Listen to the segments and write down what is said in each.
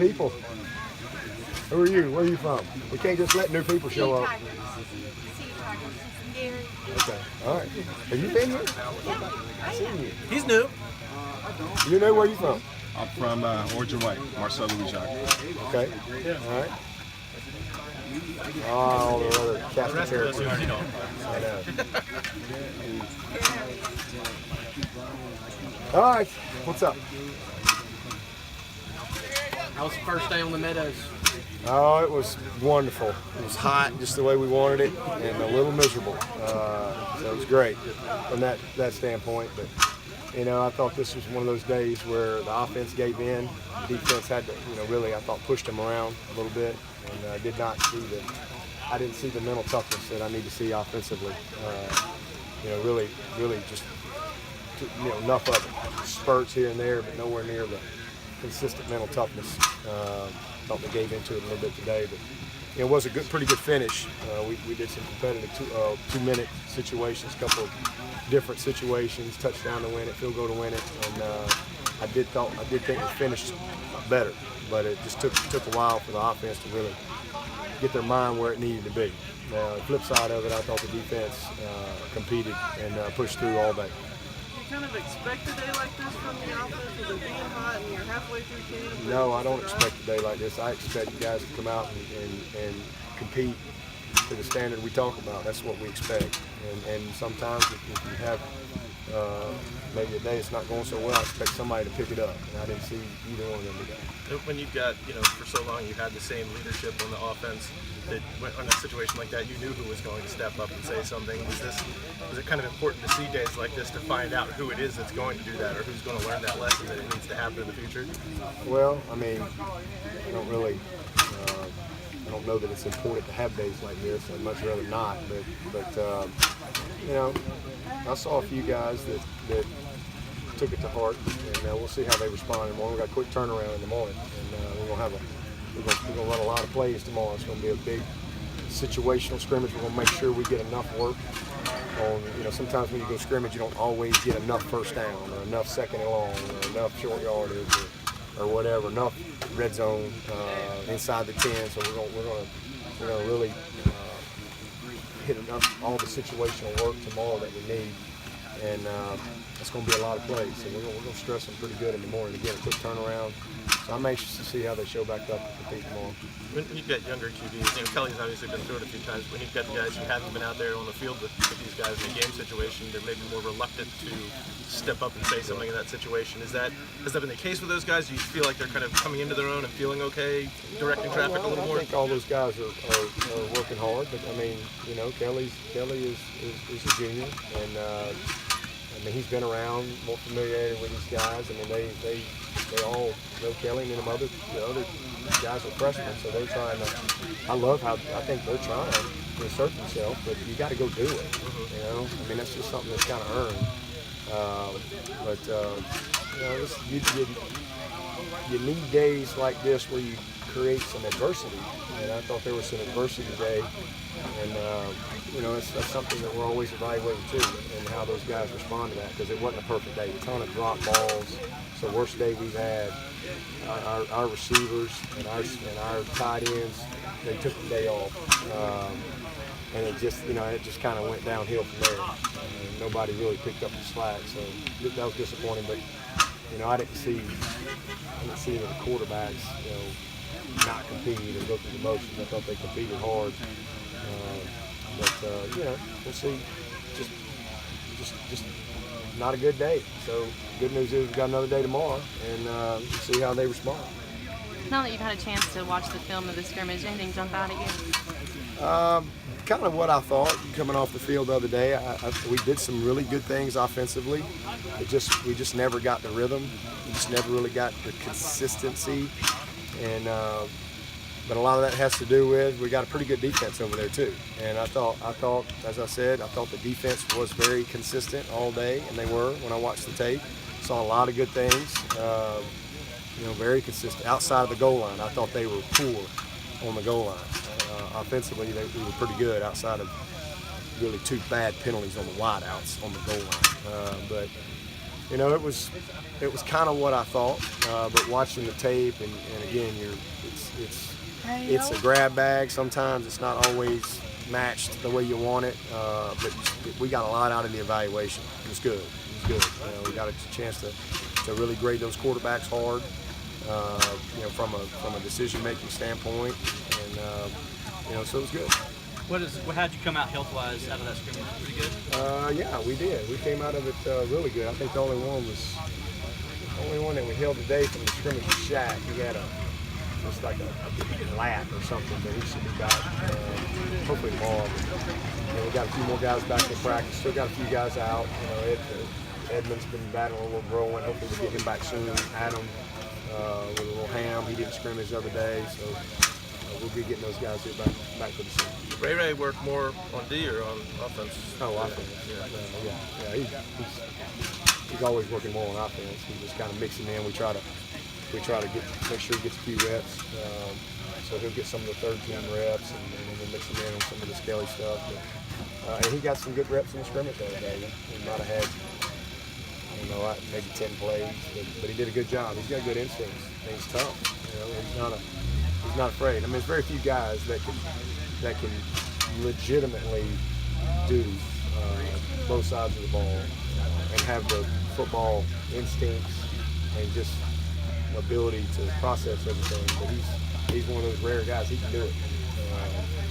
People. Who are you? Where are you from? We can't just let new people show up. Okay. All right. Have you been here? I've seen you. He's new. You know where you from? I'm from Origin White, Marcel Louisiana. Okay. All right. All the other cast of characters. You know. I know. All right. What's up? How was the first day on the Meadows? Oh, it was wonderful. It was hot, just the way we wanted it, and a little miserable. So it was great from that standpoint. But you know, I thought this was one of those days where the offense gave in, the defense had to, really, I thought, pushed them around a little bit, and I didn't see the mental toughness that I need to see offensively. Really just enough of it, spurts here and there, but nowhere near the consistent mental toughness. Thought they gave into it a little bit today, but it was a pretty good finish. We did some competitive 2-minute situations, a couple of different situations, touchdown to win it, field goal to win it, and I did think we finished better, but it just took a while for the offense to really get their mind where it needed to be. Now, the flip side of it, I thought the defense competed and pushed through all day. Kind of expect a day like this from the offense with it being hot and you're halfway through camp? No, I don't expect a day like this. I expect you guys to come out and compete to the standard we talk about. That's what we expect. And sometimes if you have maybe a day it's not going so well, I expect somebody to pick it up. And I didn't see either one of them today. When you've got, for so long you had the same leadership on the offense, that in a situation like that, you knew who was going to step up and say something. Was it kind of important to see days like this to find out who it is that's going to do that, or who's going to learn that lesson that it needs to happen in the future? Well, I mean, I don't know that it's important to have days like this. I'd much rather not. But I saw a few guys that took it to heart, and we'll see how they respond in the morning. We've got a quick turnaround in the morning, and we're gonna run a lot of plays tomorrow. It's gonna be a big situational scrimmage. We're gonna make sure we get enough work on. Sometimes when you go scrimmage, you don't always get enough first down, or enough second and long, or enough short yardage, or whatever, enough red zone inside the 10. So we're gonna really hit enough all the situational work tomorrow that we need, and it's going to be a lot of plays. So we're going to stress them pretty good in the morning. Again, a quick turnaround. So I'm anxious to see how they show back up and compete tomorrow. When you've got younger QBs, Kelly's obviously been through it a few times. When you've got the guys who haven't been out there on the field with these guys in a game situation, they're maybe more reluctant to step up and say something in that situation. Has that been the case with those guys? Do you feel like they're kind of coming into their own and feeling okay, directing traffic a little more? I think all those guys are working hard, but I mean, Kelly is a junior, and he's been around, more familiarity with these guys. I mean, they all know Kelly, and then the other guys are freshmen, so they're trying to. I think they're trying to assert themselves, but you got to go do it. I mean, that's just something that's kind of earned. You need days like this where you create some adversity, and I thought there was some adversity today, and that's something that we're always evaluating too, and how those guys respond to that, because it wasn't a perfect day. A ton of drop balls. It's the worst day we've had. Our receivers and our tight ends, they took the day off, and it just kind of went downhill from there. Nobody really picked up the slack, so that was disappointing. But I didn't see any of the quarterbacks not compete and go through the motions. I thought they competed hard. We'll see. Just not a good day. So good news is we've got another day tomorrow, and we'll see how they respond. Now that you've had a chance to watch the film of the scrimmage, anything jump out at you? Kind of what I thought coming off the field the other day. We did some really good things offensively. We just never got the rhythm. We just never really got the consistency, and but a lot of that has to do with we got a pretty good defense over there too. And I thought, as I said, I thought the defense was very consistent all day, and they were when I watched the tape. Saw a lot of good things. Very consistent outside of the goal line. I thought they were poor on the goal line. Offensively, we were pretty good outside of really two bad penalties on the wideouts on the goal line. But you know, it was kind of what I thought, but watching the tape and again, it's a grab bag. Sometimes it's not always matched the way you want it, but we got a lot out of the evaluation. It was good. We got a chance to really grade those quarterbacks hard, from a decision-making standpoint, and so it was good. How'd you come out health-wise out of that scrimmage? Pretty good? Yeah, we did. We came out of it really good. I think the only one that we held today from the scrimmage was Shaq. He had just like a lap or something, but he should be back hopefully tomorrow. But, we got a few more guys back in practice. Still got a few guys out. Edmund's been battling a little growing. Hopefully we'll get him back soon. Adam with a little ham. He didn't scrimmage the other day, so we'll be getting those guys here back for the season. Ray worked more on D or on offense? Oh, offense. Yeah. He's always working more on offense. He just kind of mixing in. We try to make sure he gets a few reps. So he'll get some of the third team reps, and we'll mix him in on some of the scaly stuff. But, and he got some good reps in the scrimmage the other day. He might have had, maybe 10 plays, but he did a good job. He's got good instincts, and he's tough. He's not afraid. I mean, there's very few guys that can legitimately do both sides of the ball and have the football instincts and just ability to process everything. But he's one of those rare guys. He can do it.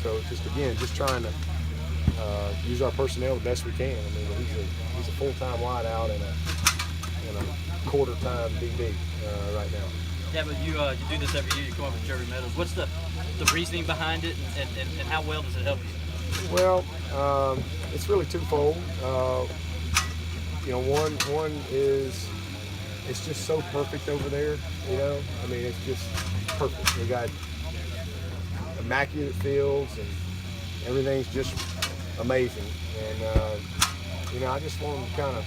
So just trying to use our personnel the best we can. I mean, he's a full-time wideout and a quarter-time DB right now. Yeah, but you do this every year. You come up with Jerry Meadows. What's the reasoning behind it, and how well does it help you? Well, it's really twofold. One is it's just so perfect over there. I mean, it's just perfect. We got immaculate fields and everything's just amazing. And I just want to kind of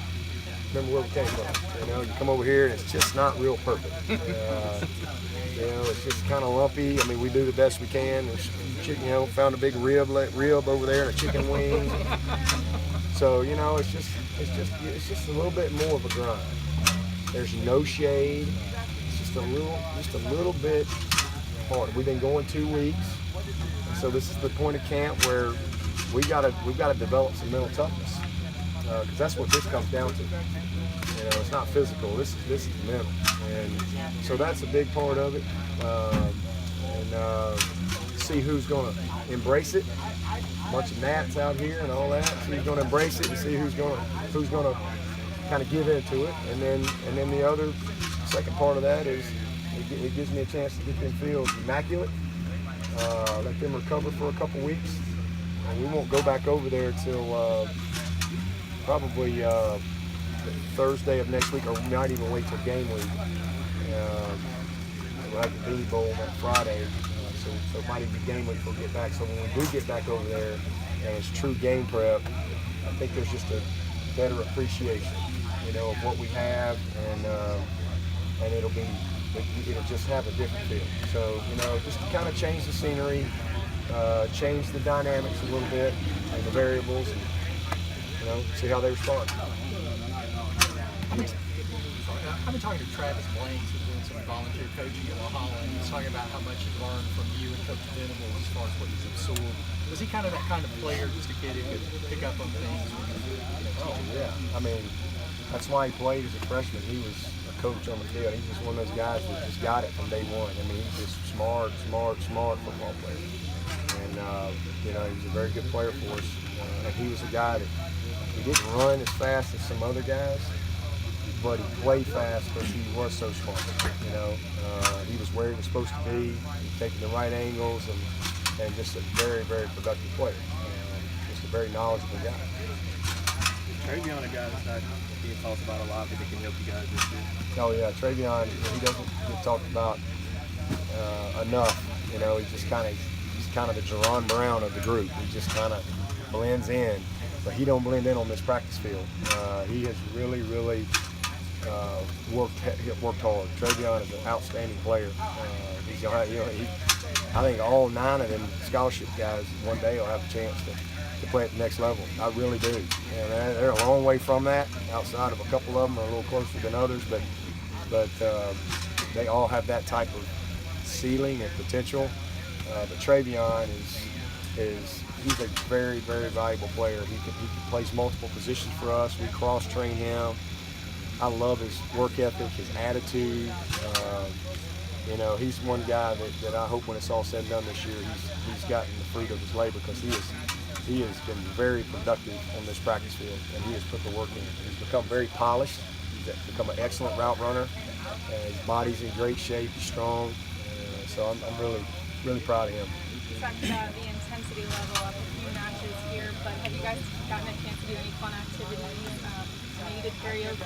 remember where we came from. You come over here and it's just not real perfect. It's just kind of lumpy. I mean, we do the best we can. Chicken, found a big rib over there and a chicken wing. So it's just a little bit more of a grind. There's no shade. It's just a little bit hard. We've been going 2 weeks, and so this is the point of camp where we've got to develop some mental toughness, because that's what this comes down to. It's not physical. This is mental, and so that's a big part of it. See who's going to embrace it. A bunch of gnats out here and all that. See who's going to embrace it, and see who's going to kind of give into it. And then the other second part of that is it gives me a chance to get them fields immaculate. Let them recover for a couple weeks, and we won't go back over there till probably Thursday of next week, or we might even wait till game week. We'll have the Beanie Bowl on Friday, so it might even be game week before we get back. So when we do get back over there and it's true game prep, I think there's just a better appreciation, of what we have, and it'll just have a different feel. So just to kind of change the scenery, change the dynamics a little bit and the variables, and see how they respond. I've been talking to Travis Blanks, who's doing some volunteer coaching at Holland. He's talking about how much he's learned from you and Coach Venable as far as what he's absorbed. Was he kind of that kind of player, just a kid who could pick up on things? Oh, yeah. I mean, that's why he played as a freshman. He was a coach on the field. He's just one of those guys that just got it from day one. I mean, he's just smart football player. And, he was a very good player for us. And he was a guy that he didn't run as fast as some other guys, but he played fast because he was so smart. He was where he was supposed to be, taking the right angles, and just a very, very productive player. Just a very knowledgeable guy. Travion, a guy that's not being talked about a lot, but he can help you guys this year. Oh yeah, Travion, he doesn't get talked about enough. He's kind of the Jerron Brown of the group. He just kind of blends in, but he don't blend in on this practice field. He has really, really worked hard. Travion is an outstanding player. I think all 9 of them scholarship guys one day will have a chance to to play at the next level. I really do. And they're a long way from that. Outside of a couple of them are a little closer than others, but they all have that type of ceiling and potential. But Travion he's a very, very valuable player. He plays multiple positions for us. We cross-train him. I love his work ethic, his attitude. You know, he's one guy that I hope when it's all said and done this year, he's gotten the fruit of his labor, because he has been very productive on this practice field, and he has put the work in. He's become very polished. He's become an excellent route runner. His body's in great shape. He's strong. So I'm really, really proud of him. You talked about the intensity level of a few matches here, but have you guys gotten a chance to do any fun activities? You did karaoke